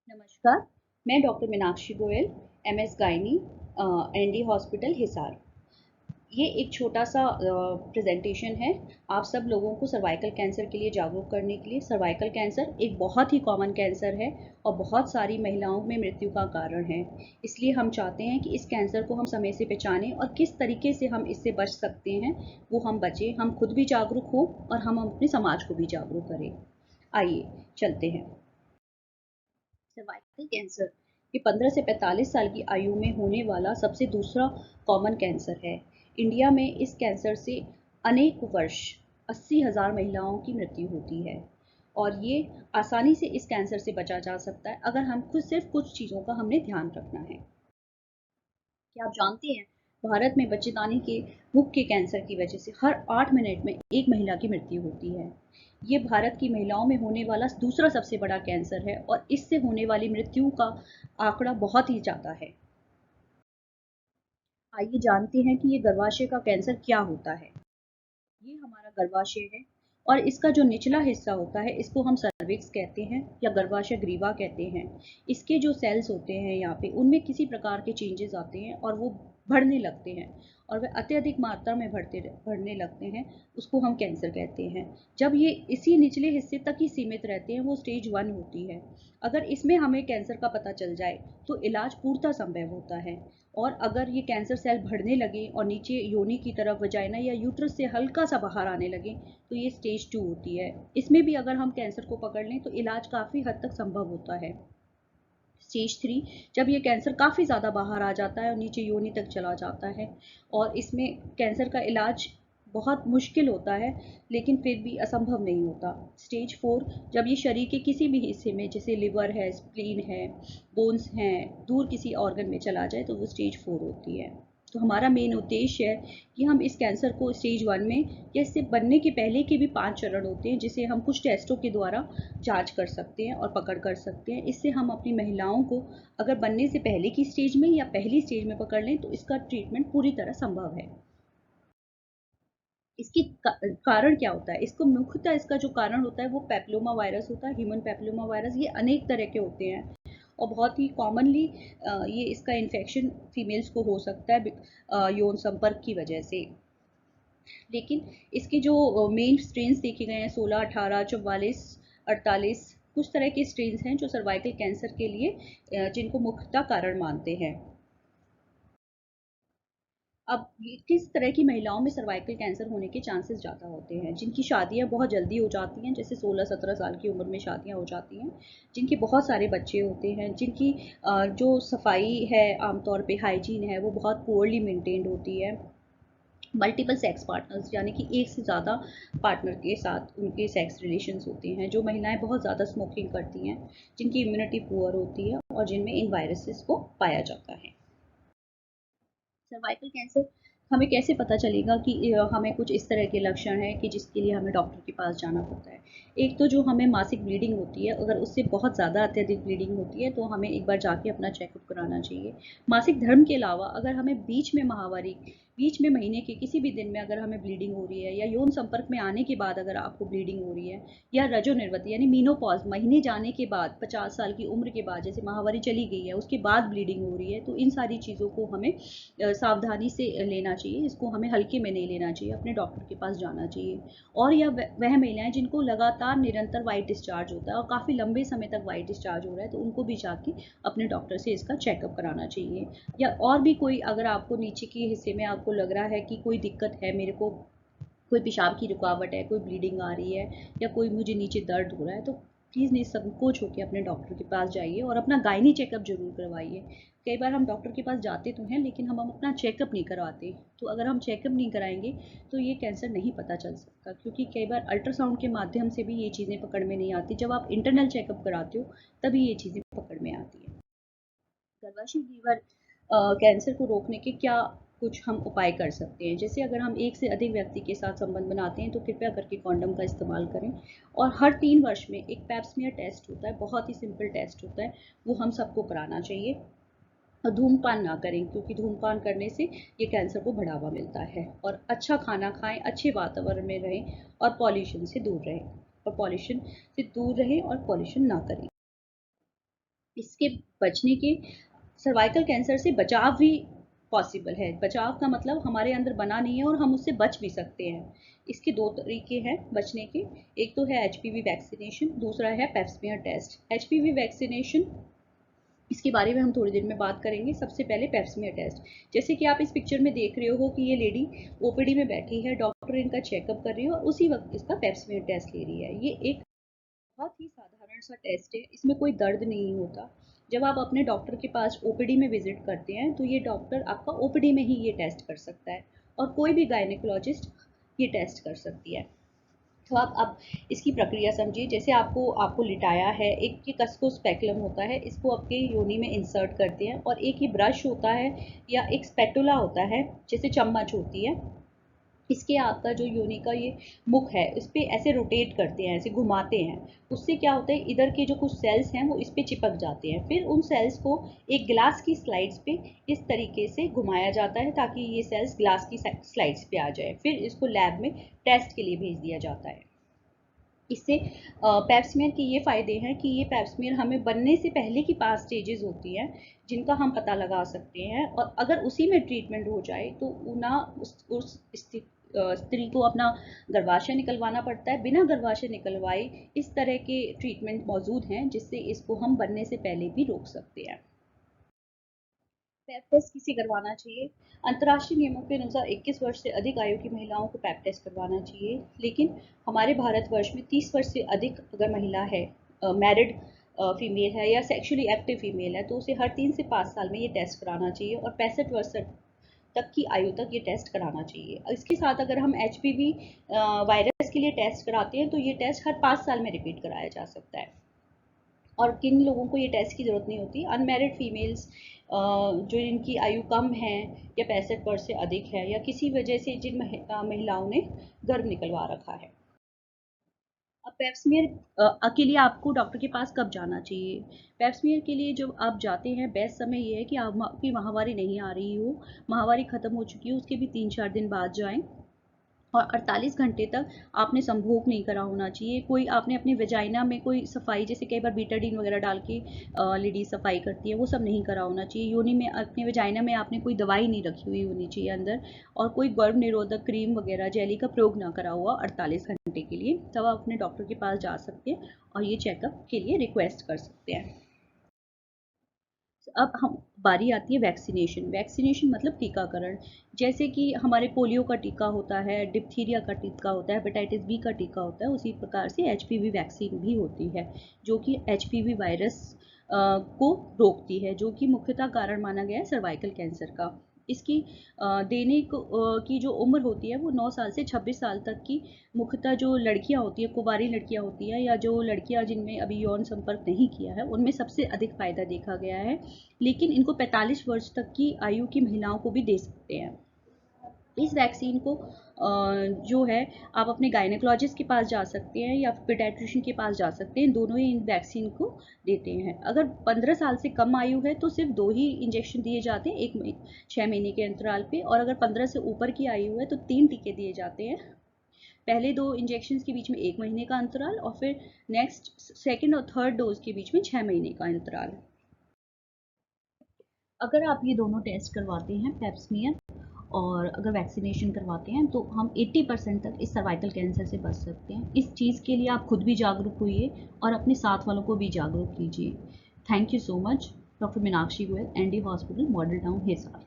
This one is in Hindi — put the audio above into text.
नमस्कार, मैं doctor Meenakshi Goyal, MS gynae, ND hospital Hisar. ये एक छोटा सा प्रेजेंटेशन है आप सब लोगों को सर्वाइकल कैंसर के लिए जागरूक करने के लिए। सर्वाइकल कैंसर एक बहुत ही कॉमन कैंसर है और बहुत सारी महिलाओं में मृत्यु का कारण है। इसलिए हम चाहते हैं कि इस कैंसर को हम समय से पहचानें और किस तरीके से हम इससे बच सकते हैं वो हम बचें, हम खुद भी जागरूक हों और हम अपने समाज को भी जागरूक करें। आइए चलते हैं। सर्वाइकल कैंसर ये 15 से 45 साल की आयु में होने वाला सबसे दूसरा कॉमन कैंसर है। इंडिया में इस कैंसर से अनेक वर्ष 80,000 महिलाओं की मृत्यु होती है और ये आसानी से इस कैंसर से बचा जा सकता है अगर हम खुद सिर्फ कुछ चीज़ों का हमने ध्यान रखना है। क्या आप जानते हैं भारत में बच्चेदानी के मुख्य कैंसर की वजह से हर 8 मिनट में एक महिला की मृत्यु होती है। ये भारत की महिलाओं में होने वाला दूसरा सबसे बड़ा कैंसर है और इससे होने वाली मृत्यु का आंकड़ा बहुत ही ज़्यादा है। आइए जानते हैं कि ये गर्भाशय का कैंसर क्या होता है। ये हमारा गर्भाशय है और इसका जो निचला हिस्सा होता है इसको हम सर्विक्स कहते हैं या गर्भाशय ग्रीवा कहते हैं। इसके जो सेल्स होते हैं यहाँ पे उनमें किसी प्रकार के चेंजेस आते हैं और वो बढ़ने लगते हैं और वह अत्यधिक मात्रा में बढ़ने लगते हैं, उसको हम कैंसर कहते हैं। जब ये इसी निचले हिस्से तक ही सीमित रहते हैं वो स्टेज 1 होती है। अगर इसमें हमें कैंसर का पता चल जाए तो इलाज पूर्णतः संभव होता है। और अगर ये कैंसर सेल बढ़ने लगे और नीचे योनि की तरफ वजाइना या यूट्रस से हल्का सा बाहर आने लगे तो ये स्टेज 2 होती है। इसमें भी अगर हम कैंसर को पकड़ लें तो इलाज काफ़ी हद तक संभव होता है। स्टेज 3 जब ये कैंसर काफ़ी ज़्यादा बाहर आ जाता है और नीचे योनि तक चला जाता है और इसमें कैंसर का इलाज बहुत मुश्किल होता है लेकिन फिर भी असंभव नहीं होता। स्टेज 4 जब ये शरीर के किसी भी हिस्से में जैसे लिवर है, स्प्लीन है, बोन्स हैं, दूर किसी ऑर्गन में चला जाए तो वो स्टेज 4 होती है। तो हमारा मेन उद्देश्य है कि हम इस कैंसर को स्टेज 1 में या इससे बनने के पहले के भी 5 चरण होते हैं जिसे हम कुछ टेस्टों के द्वारा जांच कर सकते हैं और पकड़ कर सकते हैं। इससे हम अपनी महिलाओं को अगर बनने से पहले की स्टेज में या पहली स्टेज में पकड़ लें तो इसका ट्रीटमेंट पूरी तरह संभव है। इसकी कारण क्या होता है? इसको मुख्यतः इसका जो कारण होता है वो पेप्लोमा वायरस होता है, ह्यूमन पेप्लोमा वायरस। ये अनेक तरह के होते हैं और बहुत ही कॉमनली ये इसका इन्फेक्शन फीमेल्स को हो सकता है यौन संपर्क की वजह से। लेकिन इसके जो मेन स्ट्रेन्स देखे गए हैं 16, 18, 44, 48 कुछ तरह के स्ट्रेन्स हैं जो सर्वाइकल कैंसर के लिए जिनको मुख्यतः कारण मानते हैं। अब किस तरह की महिलाओं में सर्वाइकल कैंसर होने के चांसेस ज़्यादा होते हैं? जिनकी शादियां बहुत जल्दी हो जाती हैं, जैसे 16-17 साल की उम्र में शादियां हो जाती हैं, जिनके बहुत सारे बच्चे होते हैं, जिनकी जो सफाई है आमतौर पे हाइजीन है वो बहुत पुअरली मेंटेन्ड होती है, मल्टीपल सेक्स पार्टनर्स यानी कि एक से ज़्यादा पार्टनर के साथ उनके सेक्स रिलेशंस होते हैं, जो महिलाएं बहुत ज़्यादा स्मोकिंग करती हैं, जिनकी इम्यूनिटी पुअर होती है और जिनमें इन वायरसेस को पाया जाता है। सर्वाइकल कैंसर हमें कैसे पता चलेगा कि हमें कुछ इस तरह के लक्षण हैं कि जिसके लिए हमें डॉक्टर के पास जाना पड़ता है। एक तो जो हमें मासिक ब्लीडिंग होती है, अगर उससे बहुत ज़्यादा अत्यधिक ब्लीडिंग होती है तो हमें एक बार जाके अपना चेकअप कराना चाहिए। मासिक धर्म के अलावा अगर हमें बीच में माहवारी, बीच में महीने के किसी भी दिन में अगर हमें ब्लीडिंग हो रही है या यौन संपर्क में आने के बाद अगर आपको ब्लीडिंग हो रही है या रजोनिर्वृत्ति यानी मीनोपॉज महीने जाने के बाद 50 साल की उम्र के बाद जैसे माहवारी चली गई है उसके बाद ब्लीडिंग हो रही है तो इन सारी चीज़ों को हमें सावधानी से लेना चाहिए। इसको हमें हल्के में नहीं लेना चाहिए, अपने डॉक्टर के पास जाना चाहिए। और या वह महिलाएं जिनको लगातार निरंतर वाइट डिस्चार्ज होता है और काफ़ी लंबे समय तक वाइट डिस्चार्ज हो रहा है तो उनको भी जाके अपने डॉक्टर से इसका चेकअप कराना चाहिए। या और भी कोई अगर आपको नीचे के हिस्से में आपको लग रहा है कि कोई दिक्कत है, मेरे को कोई पेशाब की रुकावट है, कोई ब्लीडिंग आ रही है या कोई मुझे नीचे दर्द हो रहा है तो प्लीज़ निसंकोच होकर अपने डॉक्टर के पास जाइए और अपना गायनी चेकअप जरूर करवाइए। कई बार हम डॉक्टर के पास जाते तो हैं लेकिन हम अपना चेकअप नहीं करवाते, तो अगर हम चेकअप नहीं कराएंगे तो ये कैंसर नहीं पता चल सकता, क्योंकि कई बार अल्ट्रासाउंड के माध्यम से भी ये चीज़ें पकड़ में नहीं आती। जब आप इंटरनल चेकअप कराते हो तभी ये चीज़ें पकड़ में आती है। गर्भाशय लीवर कैंसर को रोकने के क्या कुछ हम उपाय कर सकते हैं? जैसे अगर हम एक से अधिक व्यक्ति के साथ संबंध बनाते हैं तो कृपया करके कॉन्डम का इस्तेमाल करें और हर 3 वर्ष में एक पैप्समियर टेस्ट होता है, बहुत ही सिंपल टेस्ट होता है, वो हम सबको कराना चाहिए। और धूम्रपान ना करें क्योंकि धूम्रपान करने से ये कैंसर को बढ़ावा मिलता है। और अच्छा खाना खाएं, अच्छे वातावरण में रहें और पॉल्यूशन से दूर रहें और पॉल्यूशन ना करें। इसके बचने के, सर्वाइकल कैंसर से बचाव भी पॉसिबल है। बचाव का मतलब हमारे अंदर बना नहीं है और हम उससे बच भी सकते हैं। इसके दो तरीके हैं बचने के। एक तो है एचपीवी वैक्सीनेशन, दूसरा है पेप्समियर टेस्ट। एचपीवी वैक्सीनेशन, इसके बारे में हम थोड़ी देर में बात करेंगे। सबसे पहले पेप्समियर टेस्ट। जैसे कि आप इस पिक्चर में देख रहे हो कि ये लेडी ओपीडी में बैठी है, डॉक्टर इनका चेकअप कर रही है और उसी वक्त इसका पेप्समियर टेस्ट ले रही है। ये एक बहुत ही साधारण सा टेस्ट है, इसमें कोई दर्द नहीं होता। जब आप अपने डॉक्टर के पास ओपीडी में विजिट करते हैं तो ये डॉक्टर आपका ओपीडी में ही ये टेस्ट कर सकता है और कोई भी गायनेकोलॉजिस्ट ये टेस्ट कर सकती है। तो आप अब इसकी प्रक्रिया समझिए। जैसे आपको आपको लिटाया है, एक ये कसको स्पेकुलम होता है, इसको आपके योनि में इंसर्ट करते हैं और एक ये ब्रश होता है या एक स्पेटुला होता है, जैसे चम्मच होती है, इसके आपका जो योनि का ये मुख है इस पे ऐसे रोटेट करते हैं, ऐसे घुमाते हैं। उससे क्या होता है, इधर के जो कुछ सेल्स हैं वो इस पे चिपक जाते हैं। फिर उन सेल्स को एक ग्लास की स्लाइड्स पे इस तरीके से घुमाया जाता है ताकि ये सेल्स ग्लास की स्लाइड्स पे आ जाए। फिर इसको लैब में टेस्ट के लिए भेज दिया जाता है। इससे पेप्समियर के ये फ़ायदे हैं कि ये पेप्समियर हमें बनने से पहले की पास स्टेजेस होती हैं जिनका हम पता लगा सकते हैं, और अगर उसी में ट्रीटमेंट हो जाए तो ना उस स्त्री को अपना गर्भाशय निकलवाना पड़ता है। बिना गर्भाशय निकलवाए इस तरह के ट्रीटमेंट मौजूद हैं जिससे इसको हम बनने से पहले भी रोक सकते हैं। पैप टेस्ट किसे करवाना चाहिए? अंतर्राष्ट्रीय नियमों के अनुसार 21 वर्ष से अधिक आयु की महिलाओं को पैप टेस्ट करवाना चाहिए, लेकिन हमारे भारतवर्ष में 30 वर्ष से अधिक अगर महिला है, मैरिड फीमेल है या सेक्सुअली एक्टिव फीमेल है, तो उसे हर 3 से 5 साल में ये टेस्ट कराना चाहिए और 65 वर्ष तक की आयु तक ये टेस्ट कराना चाहिए। इसके साथ अगर हम एचपीवी वायरस के लिए टेस्ट कराते हैं तो ये टेस्ट हर 5 साल में रिपीट कराया जा सकता है। और किन लोगों को ये टेस्ट की ज़रूरत नहीं होती? अनमैरिड फीमेल्स, जो इनकी आयु कम है या 65 वर्ष से अधिक है, या किसी वजह से जिन महिलाओं ने गर्भ निकलवा रखा है। अब पेप्समियर के लिए आपको डॉक्टर के पास कब जाना चाहिए? पेप्समियर के लिए जब आप जाते हैं, बेस्ट समय ये है कि आपकी माहवारी नहीं आ रही हो, माहवारी ख़त्म हो चुकी हो, उसके भी 3-4 दिन बाद जाएं और 48 घंटे तक आपने संभोग नहीं करा होना चाहिए। कोई आपने अपने वेजाइना में कोई सफाई, जैसे कई बार बीटाडीन वगैरह डाल के लेडीज सफाई करती है, वो सब नहीं करा होना चाहिए। योनि में, अपने वेजाइना में आपने कोई दवाई नहीं रखी हुई होनी चाहिए अंदर, और कोई गर्भ निरोधक क्रीम वगैरह जेली का प्रयोग ना करा हुआ 48 घंटे के लिए। तब आप अपने डॉक्टर के पास जा सकते हैं और ये चेकअप के लिए रिक्वेस्ट कर सकते हैं। अब हम बारी आती है वैक्सीनेशन। वैक्सीनेशन मतलब टीकाकरण। जैसे कि हमारे पोलियो का टीका होता है, डिप्थीरिया का टीका होता है, हेपेटाइटिस बी का टीका होता है, उसी प्रकार से एचपीवी वैक्सीन भी होती है जो कि एचपीवी वायरस को रोकती है, जो कि मुख्यतः कारण माना गया है सर्वाइकल कैंसर का। इसकी देने की जो उम्र होती है वो 9 साल से 26 साल तक की, मुख्यतः जो लड़कियां होती है, कुंवारी लड़कियां होती हैं, या जो लड़कियां जिनमें अभी यौन संपर्क नहीं किया है, उनमें सबसे अधिक फायदा देखा गया है। लेकिन इनको 45 वर्ष तक की आयु की महिलाओं को भी दे सकते हैं। इस वैक्सीन को जो है, आप अपने गायनेकोलॉजिस्ट के पास जा सकते हैं या पीडियाट्रिशियन के पास जा सकते हैं, दोनों ही इन वैक्सीन को देते हैं। अगर 15 साल से कम आयु है तो सिर्फ 2 ही इंजेक्शन दिए जाते हैं, 6 महीने के अंतराल पे, और अगर 15 से ऊपर की आयु है तो 3 टीके दिए जाते हैं। पहले 2 इंजेक्शन के बीच में 1 महीने का अंतराल, और फिर नेक्स्ट सेकेंड और थर्ड डोज के बीच में 6 महीने का अंतराल। अगर आप ये दोनों टेस्ट करवाते हैं, पेप्समियर और अगर वैक्सीनेशन करवाते हैं, तो हम 80% तक इस सर्वाइकल कैंसर से बच सकते हैं। इस चीज़ के लिए आप खुद भी जागरूक होइए और अपने साथ वालों को भी जागरूक कीजिए। Thank you so much. Doctor Meenakshi Goyal, ND hospital, model town, Hisar.